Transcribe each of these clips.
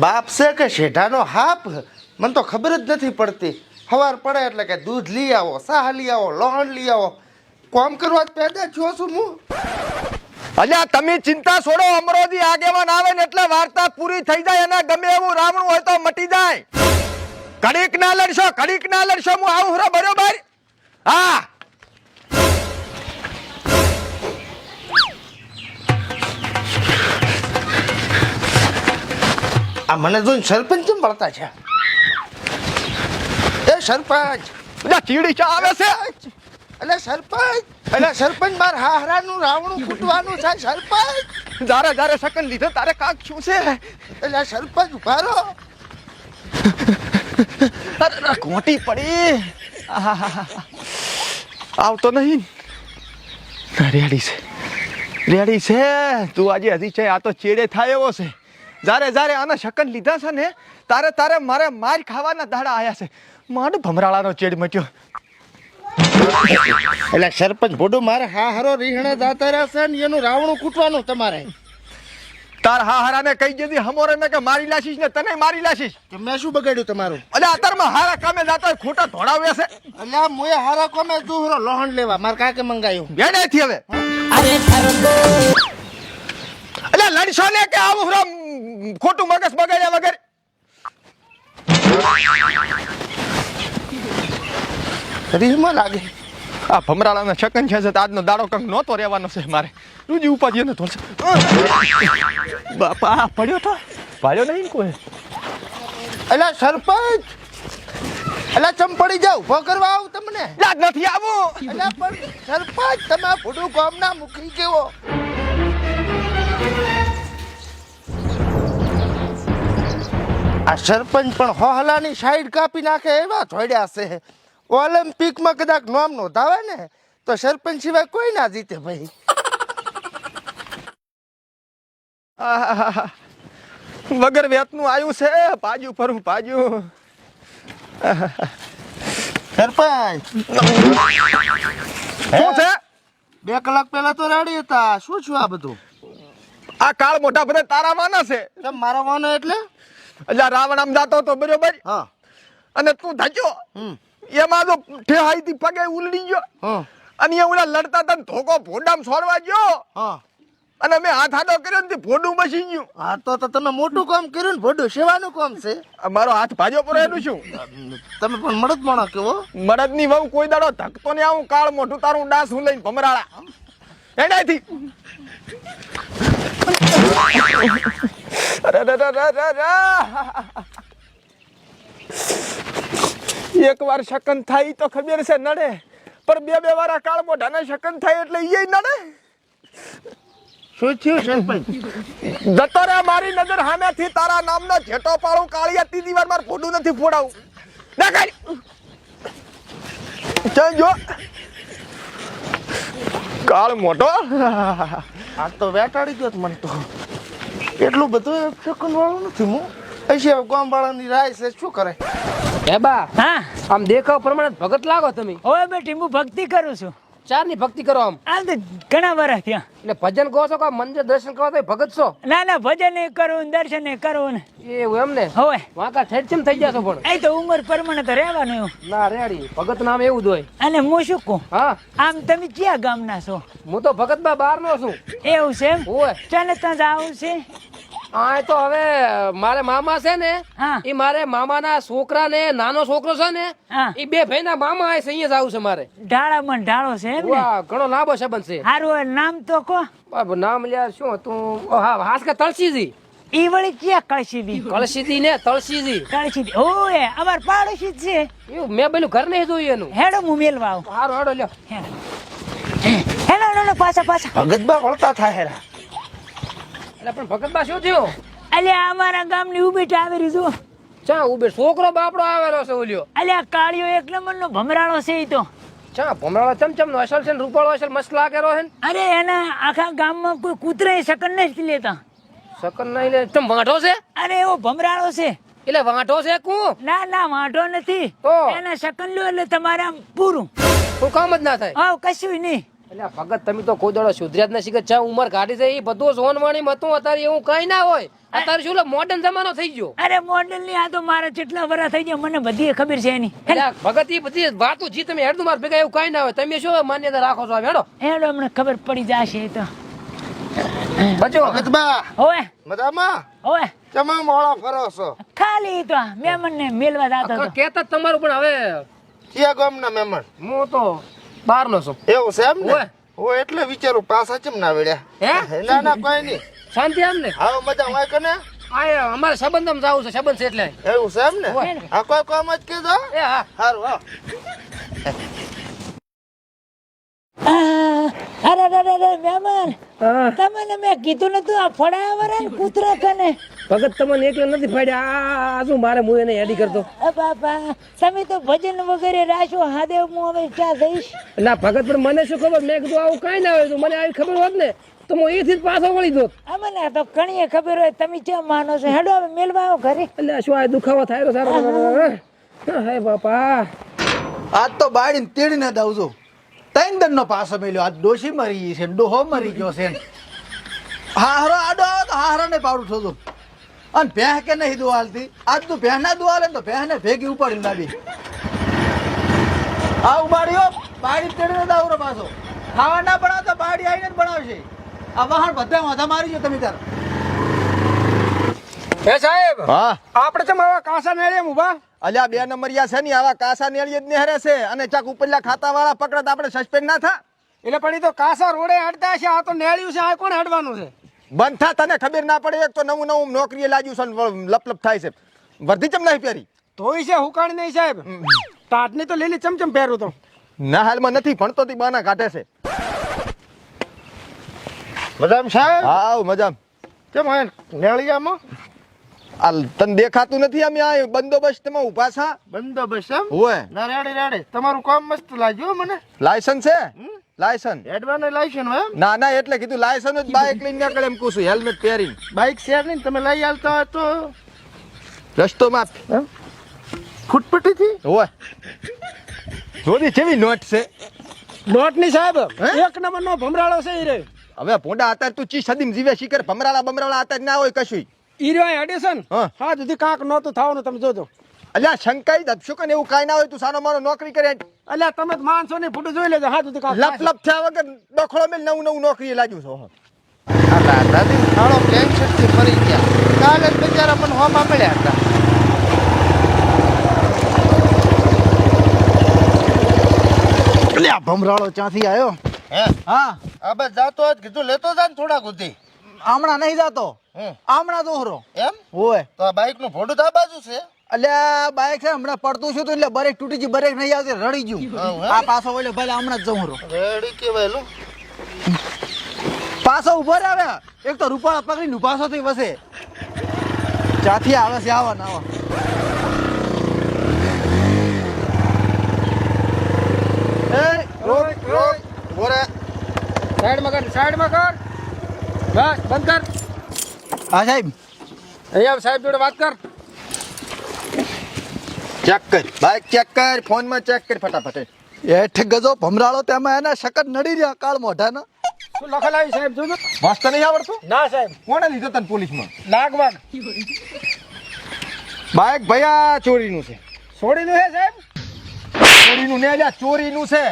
બાપ છે કે શેઢાનો હાપ મને તો ખબર જ નથી પડતી. સવાર પડે એટલે કે દૂધ લઈ આવો, સાહ લઈ આવો, લોહણ લઈ આવો. કામ કરવા જ પેદા થયો છું હું. અલ્યા તમે ચિંતા છોડો, અમરોજી આગેવાન આવે ને એટલે વાર્તા પૂરી થઈ જાય અને ગમે એવું રાવણું હોય તો મટી જાય. ઘડીક ના લડશો હું આવું હરો બરોબર. હા આ મને જોઈને સરપંચ કેમ વળતા છે? એ સરપંચ, અલ્યા ચીડી ચા આવે છે. એટલે સરપંચ માર હાહરાનું રાવણું કૂટવાનું છે સરપંચ. જારે સકન લીધો તારે કાક શું છે? એટલે સરપંચ ઉભા રહો. અરે ઘોટી પડી. આવતો નહીં. રેડી છે તું આજે હજી છે. આ તો ચેડે થાય એવો છે. જારે આના શકન લીધા છે ને તારે મારે માર ખાવાના દાડા આયા છે. મારું ભમરાળાનો ચેડ મટ્યો. એટલે સરપંચ ભોડું મારે હાહરો રીહણે જાતા રહેશે ને એનું રાવણું કૂટવાનું તમારે. તાર હારાને કહી દીધી હમોરે મેં કે મારી લાશીશ ને તને મારી લાશીશ. કે મેં શું બગાડ્યું તમારું? એટલે અત્યારમાં હારા કામે જાતો હોય ખોટા ધોળાવે છે. એટલે મોએ હારા કોમે દુહરો લોહણ લેવા માર કાકે મંગાયું. વેડેથી હવે એટલે લડશો ને કે આવું હરો ખોટું મગજ બગાડ્યા વગર. રીહમાં લાગે. આ ભમરાળાના શકન છે તો આજનો દાડો કંક નહોતો રહેવાનો છે મારે. રૂજી ઉપાજી ને થોડશે. બાપા પડ્યો તો ભાડ્યો નહીં કોઈ. એટલે સરપંચ, એટલે ચમ પડી જાવ ઉભો કરવા આવું તમને. યાદ નથી આવું. એટલે પણ સરપંચ તમે ભોડું ગામના મુખી કેવો. આ સરપંચ પણ હોહલાની સાઈડ કાપી નાખે એવા થોડ્યા છે. ઓલિમ્પિકમાં કદાચ નામ નોંધાવે ને તો સરપંચ સિવાય કોઈ ના જીતે ભાઈ. વગર વેતનું આવ્યું છે. પાજુ ફરું પાજુ. સરપંચ શું છે? 2 કલાક પહેલા તો રેડી હતા. શું છું આ બધું? આ કાળ મોટા બધા તારા માના છે. કેમ મારો વાનો એટલે? એટલે રાવણ આમ જાતો હતો બરોબર. હા. અને તું ધચ્યો. એમાં તો ઠેહાઈથી પગે ઉલડી ગયો. અને એ ઓલા લડતા હતા ધોકો ભોડામ છોડવા ગયો. હા. અને મેં હાથ આડો કર્યો ને ભોડું બસી ગયું. હા તો તમે મોટું કામ કર્યું ને. ભોડું સેવાનું કામ છે. મારો હાથ ભાજો પર એનું શું? તમે પણ મળદ માણો કેવો. મરદ ની વહુ કોઈ દાડો ધકતો ને આવું કાળ મોટું તારું ડાસ હું લઈને ભમરાળા એનાથી. એક વાર શકન થાય તો ખબર છે નડે, પણ બે વાર કાળ મોઢાને શકન થાય એટલે એ નડે. શું થયું સરપંચ? જતો રે મારી નજર સામેથી. તારા નામનો જેટો પાડું કાળિયા ત્રીજી વાર માર ફોડું નથી ફોડાવું. દેખાય જો કાળ મોટો. આ તો વેટાડી ગયો મને તો. એટલું બધું સેકન્ડ વાળું નથી હું. ऐसे ગામ વાળાની રાય છે શું કરે? હે બા, હા આમ દેખાવ પ્રમાણે ભગત લાગો તમે. હવે બેટી હું ભક્તિ કરું છું. ચારની ભક્તિ કરો આમ. આમ તો ઘણા વર્ષ ત્યાં. એટલે ભજન કહો છો કે મંદિર દર્શન કરો તો ભગત છો? ના ભજન કરું દર્શન કરું ને. એવું એમ ને? હવે વાંકા ઠેઠ ચમ થઈ જશો પણ. એ તો ઉંમર પ્રમાણે તો રહેવાનું એવું. ના રેડી ભગત નામ એવું જ હોય. અને હું શું કહું, હા આમ તમે ક્યાં ગામના છો? હું તો ભગત બા બહાર નો છું. એવું છે એમ? હોય ચાલે ત્યાં જવું છે. આ તો હવે મારે મામા છે ને, હા. એ મારે મામાના છોકરા ને નાનો છોકરો છે ને, હા. એ બે ભાઈ ના મામા આ છે, અહીંયા જ આવું છે મારે. ઢાળામાં ઢાળો છે એમ ને? વાહ, ઘણો લાંબો સંબંધ છે. હારું નામ તો કહો. બાબુ નામ લ્યા શું હતું? હા હાસકા તળસીજી. ઈ વળી ક્યાં કળશીદી? કળસીજી ને તળસીજી. કળશીદી ઓય અમાર પાડોશી જ છે. એવું મેં પેલું ઘર નહીં જોયું એનું. હેડો હું મેલવા આવું. હારું હાડો લ્યો. હેડો પાછા. ભગતબા વળતા થાય હેરા. એટલે પણ ભગત બા શું થયું? અલ્યા અમારા ગામની ઉભી ટાવેરી જો. ચા ઉભે છોકરો બાપડો આવેલો છે ઓલ્યો. અલ્યા કાળિયો એક નંબરનો ભમરાળો છે ઈ તો. ચા ભમરાળા ચમચમ નો અસલ છે ને રૂપાળો અસલ મસ્ત લાગેલો છે ને. અરે એના આખા ગામમાં કોઈ કૂતરાએ શકન નથી લેતા. શકન નહીં લે તમ વાંઢો છે? અરે એવો ભમરાળો છે. એટલે વાંઢો છે કું? ના વાંઢો નથી. તો? એને શકન લ્યો એટલે તમારે આમ પૂરું. કોઈ કામ જ ના થાય. હા કશું નહીં. એટલે ભગત તમે તો કોઈ દાડો સુધર્યા જ નથી કે ચા ઉંમર કાઢી છે એ બધું સોનવાણી હતું અત્યારે એવું કઈ ના હોય અત્યારે શું મોડર્ન જમાનો થઈ ગયો અરે મોડલ ની આ તો મારા કેટલા વર્ષ થઈ ગયા મને બધી ખબર છે એની એટલે ભગત એ બધી વાતો જી તમે હેડું માર ભેગા એવું કઈ ના હોય તમે શું માન્યતા રાખો છો હેડો એનો અમને ખબર પડી જશે એ તો બચો ભગતબા હોવે મજામાં હોવે તમે મોળા ફરો છો ખાલી તો મહેમાન ને મેલવા જતો હતો કેતા તમારું પણ હવે કયા ગામના મહેમાન હું તો બહાર નો છું એવું છે એમ ને ઓય. હું એટલે વિચારું પાછા ચમ ના વળ્યા હે ના ના કોઈ નહીં શાંતિ આમ ને આવો મજા હોય કને આ અમારે સંબંધમાં જાવું છે સંબંધ છે એટલે એવું છે એમ ને ઓય. આ કોઈ કામ જ કીધો એ હા સારું હા અરે અરે અરે મહેમાન તમને મેં કીધું નતું આ ફળાયા વરે ને કૂતરા કને ભગત તમને એકલા નથી ફાડ્યા આ શું મારે હું એને હેડી કરતો બાપા તમે તો ભજન વગેરે રાશો હાદેવ હું હવે ક્યાં જઈશ ના ભગત પણ મને શું ખબર મેં કીધું આવું કઈ ના હોય તો મને આવી ખબર હોત ને તો હું અહીંથી જ પાછો વળી દોત અમને તો ઘણી ખબર હોય તમે કેમ માનો છો હેડો હવે મેલવા આવો ઘરે એટલે શું આ દુખાવો થાય તો સારો હે બાપા આજ તો બાળીને તેડીને દઉં છું ત્રણ દંડનો પાસો મેલ્યો આજ ડોશી મરી છે ડોહો મરી ગયો છે હારો આડો આવે તો હારો ને પાડું છો તું અને ભેહ કે નહીં દુવાલતી આજ તું ભેહ ના દુવાલે તો ભેહ ને ભેગી ઉપાડીને લાવી આ ઉપાડ્યો બાળી તેડીને દાવરો પાછો ખાવા ના બનાવ તો બાળી આવીને જ બનાવશે આ વાહણ બધા માથા મારી ગયો તમે તાર હે સાહેબ હા આપણે તો આવા કાસા નેળે ઊભા અલ્યા બે નંબરિયા છે ને આવા કાસા નેળીએ જ નેહરે છે અને ચાક ઉપરલા ખાતા વાળા પકડત આપણે સસ્પેન્ડ ના થા એટલે પણ ઈ તો કાસા રોડે હડતા છે આ તો નેળ્યું છે આ કોણ હડવાનું છે બંધ થા તને ખબર ના પડે એક તો નવું નવું નોકરીએ લાગ્યું છે ને લપલપ થાય છે વર્ધી ચમ નહીં પહેરી તોય છે હુકાણી નહીં સાહેબ ટાટની તો લીલી ચમચમ પહેરું તો ના હાલમાં નથી ભણતો તી બાના કાઢે છે મજામાં સાહેબ હા મજામ કેમ હોય નેળિયામાં આ તને દેખાતું નથી અમે આ બંદોબસ્તમાં ઊભા છા બંદોબસ્ત એમ હોય ના રેડી રેડી તમારું કામ મસ્ત લાગ્યું મને લાયસન્સ છે લાયસન્સ એડવાન્સ લાયસન્સ હોય એમ ના ના એટલે કીધું લાયસન્સ જ બાઇક લઈને નીકળે એમ કુછું હેલ્મેટ પહેરીને બાઇક શેર નહીં તમે લઈ આવતા હોય તો રસ્તોમાં ફૂટપટ્ટીથી હોય જોડી કેવી નોટ છે નોટની સાહેબ હે? એક નંબરનો ભમરાળો છે ઈ રે હવે પોંડા અત્યારે તું ચી સદીમ જીવે શીખર ભમરાળા બમરાળા અત્યારે ના હોય કશું ઈ રે એડિશન હા. હા સુધી કાંક નહોતું થવાનું તમે જોજો અલ્યા શંકાઈ દબશું કે એવું કાંઈ ના હોય તું સાનો માનો નોકરી કરે અલ્યા તમે તો માણસો ની ફોટો જોઈ લેજો હા સુધી કાંક લપ લપ થયા વગર દખડો મેલ નવું નવું નોકરી લાગ્યું છો આ રાધાદી થાળો કેન્સરથી મરી ગયા કાલે જ બિચારા મને હોમાં મળ્યા હતા એટલે આ ભમરાળો ક્યાંથી આવ્યો હે હા આ બસ જાતો જ કીધું લેતો જા ને થોડા ગુધી હમણાં નહીં જાતો હમ હમણાં દોહરો એમ હોય તો આ બાઇક નું ભોડું તો આ બાજુ છે અલ્યા બાઇક છે હમણાં પડતું છું તો એટલે બરેક તૂટી ગઈ બરેક નહીં આવતી રડી ગયું હા, હે? આ પાછો વળ્યો ભલે હમણાં જ જઉં રો રેડી કેવાય લો પાછો ઉભો રહે હવે એક તો રૂપાળા પકડીને પાછો થઈ વસે ચાથી આવે છે આવા ના રોક રોક બોરે સાઈડમાં કર બસ બંધ કર હા સાહેબ અહીંયા સાહેબ જોડે વાત કર ચેક કર બાઇક ચેક કર ફોનમાં ચેક કર ફટાફટ એઠ ગજો ભમરાળો તેમાં એના શકત નડી રહ્યા કાળ મોઢાના શું લખેલ આવી સાહેબ જોજો વાંચતા નહીં આવડતું ના સાહેબ કોણે લીધો તને પોલીસમાં લાગવાગ બાઇક ભૈયા ચોરીનું છે છોડીનું હે સાહેબ ચોરીનું ને અલ્યા ચોરીનું છે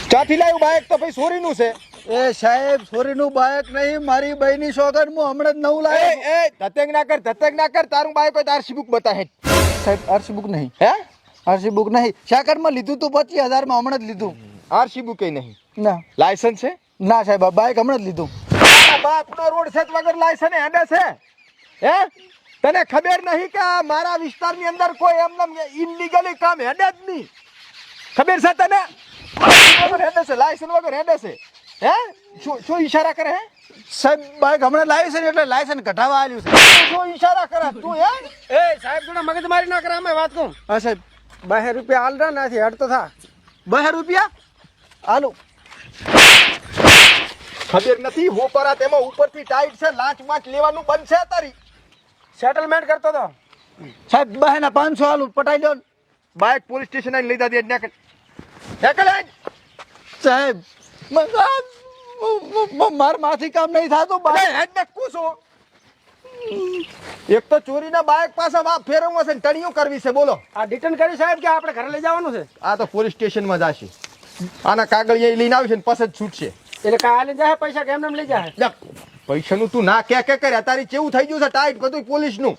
ક્યાંથી લાવ્યું બાઇક તો ભાઈ ચોરીનું છે એ સાહેબ ચોરીનું બાઇક નહીં મારી બહેની સોગન હું હમણાં જ નવું લાવ્યો એ ધતેક ના કર તારું બાઇક હોય તો આરસી બુક બતાહે સાહેબ આરસી બુક નહીં હે આરસી બુક નહીં શાકરમાં લીધું તું 25,000 માં હમણાં જ લીધું આરસી બુક નહીં ના લાયસન્સ છે ના સાહેબ આ બાઇક હમણાં જ લીધું બાપનો રોડ છે વગર લાયસન્સ હેડે છે હે તને ખબર નહીં કે આ મારા વિસ્તારની અંદર કોઈ એમને ઇનલીગલી કામ હેડે જ નહીં ખબર છે તને વગર હેડે છે લાયસન્સ વગર હેડે છે હે શું ઈશારા કરે હે સાહેબ બાઇક હમણાં લાવી છે ને એટલે લાયસન્સ કઢાવવા આવ્યું છે શું ઈશારા કરે તું હે એ સાહેબ જોડે મગજ મારી ના કરે અમે વાત કહું હા સાહેબ 2 રૂપિયા હાલ ના નથી હડતો થા 2 રૂપિયા હાલો ખબર નથી હોપરા તેમાં ઉપરથી ટાઈટ છે લાંચ વાંચ લેવાનું બંધ છે તારી સેટલમેન્ટ કરતો તો સાહેબ બહેના 500 હાલું પટાઈ લો બાઇક પોલીસ સ્ટેશન આવીને લઈ દાદી સાહેબ માર માથી કામ નહીં થતું હેડ ને કૂસો એક તો ચોરીના બાઇક પાસે ફેરવવા છે ને ટણીઓ કરવી છે બોલો આ ડિટેન કરી સાહેબ કે આપણે ઘરે લઈ જવાનું છે આ તો પોલીસ સ્ટેશનમાં જશે આના કાગળિયા લઈને આવશે ને પછી જ છૂટશે એટલે કાલે જાય પૈસા કેમ લઈ જાય જા, પૈસાનું તું ના કે કરે તારી કેવું થઈ ગયું છે ટાઈટ બધું પોલીસનું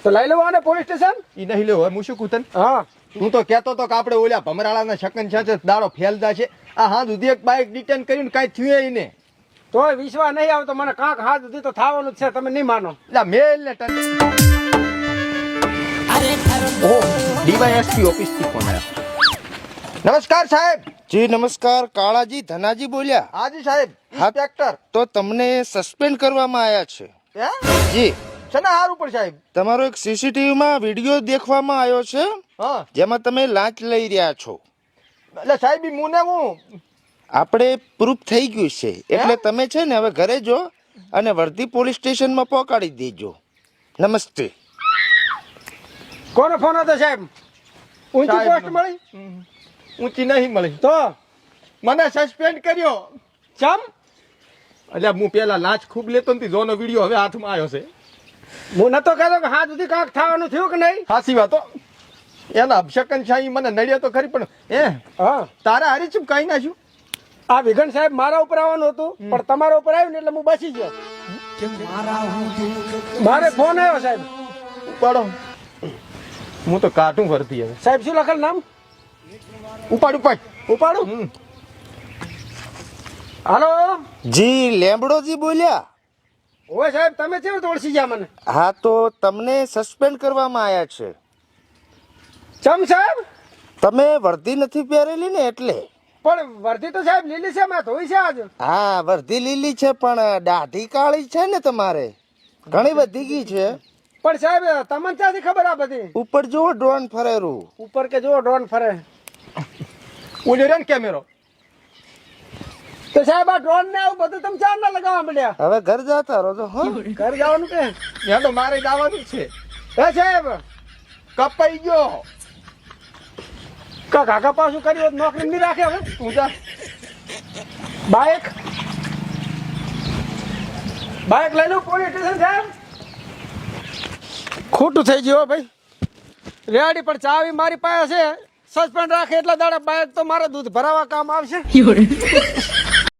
તો લઈ લેવો ને પોલીસ સ્ટેશન ઈ નહીં લેવો હું શું કૂતન હા તું તો કહેતો તો કે આપણે ઓલા ભમરાળાના શકન છે દાડો ફેલતા છે આ હા સુધી એક બાઇક ડિટેન કર્યું ને કાંઈ થયું ય નહીં તોય વિશ્વાસ નહીં આવતો મને કાંક હાથ સુધી તો થવાનું જ છે તમે નહીં માનો લા મેલ ને ટન ઓ ડીવાયએસપી ઓફિસ થી ફોન આવ્યો નમસ્કાર સાહેબ જી નમસ્કાર, કાળાજી ધનાજી બોલ્યા. હાજી સાહેબ હા. ઇન્સ્પેક્ટર તો તમને સસ્પેન્ડ કરવામાં આવ્યા છે. હે જી, શના હારું પર સાહેબ તમારો એક સીસીટીવીમાં વિડીયો દેખવામાં આવ્યો છે હા જેમાં તમે લાંચ લઈ રહ્યા છો. એટલે સાહેબ ઈ મુને હું આપણે પ્રૂફ થઈ ગયું છે એટલે તમે છે ને હવે ઘરે જો અને વર્ધી પોલીસ સ્ટેશનમાં પહોંચાડી દેજો. નમસ્તે. કોનો ફોન હતો સાહેબ ઊંચી સાહેબનો. પોસ્ટ મળી ઊંચી નહીં મળી તો મને સસ્પેન્ડ કર્યો ચમ એટલે હું પેલા લાંચ ખૂબ લેતો ને જોનો વિડીયો હવે હાથમાં આવ્યો છે હું નતો કહેતો કે હાથ સુધી કાંક થવાનું થયું કે નહીં સાચી વાત હો. એના અભિષેકન શાહી મને નડ્યો તો ખરી પણ હા તારા હારી ચૂપ કઈ નાખ્યું આ વિઘન સાહેબ મારા ઉપર આવવાનું હતું પણ તમારા ઉપર આવ્યું ને એટલે હું બચી ગયો મારે ફોન આવ્યો સાહેબ ઉપાડો હું તો કાઢું ભરતી હવે સાહેબ શું લખેલ નામ ઉપાડ ઉપાડ ઉપાડું હાલો જી લેમ્બડોજી બોલ્યા. ઓય સાહેબ તમે કેવી રીતે ઓળખી ગયા મને હા, તો તમને સસ્પેન્ડ કરવામાં આવ્યા છે. ચમ સાહેબ તમે વર્ધી નથી પહેરેલી ને એટલે. પણ વર્ધી તો સાહેબ લીલી છે મેં ધોઈ છે આજ હા, વર્ધી લીલી છે પણ દાઢી કાળી છે ને તમારે ઘણી બધી ગઈ છે. પણ સાહેબ તમને ક્યાંથી ખબર આ બધી ઉપર જુઓ ડ્રોન ફરેરું. ઉપર કે જો ડ્રોન ફરે ઓલે રે ને કેમેરો તો સાહેબ આ ડ્રોન ને આવું બધું તમે ચાર ના લગાવવા મળ્યા હવે ઘર જતા રહો છો. હા, ઘર જવાનું કે ત્યાં તો મારે જવાનું જ છે હે સાહેબ કપાઈ ગયો કા કાકા પાછું કર્યું હોત નોકરી નહીં રાખે હવે તું જા બાઇક લઈ લો પોલીસ સ્ટેશન સાહેબ ખોટું થઈ ગયું હો ભાઈ રેડી પણ ચાવી મારી પાસે છે સસ્પેન્ડ રાખે એટલા દાડા બાઇક તો મારે દૂધ ભરાવા કામ આવશે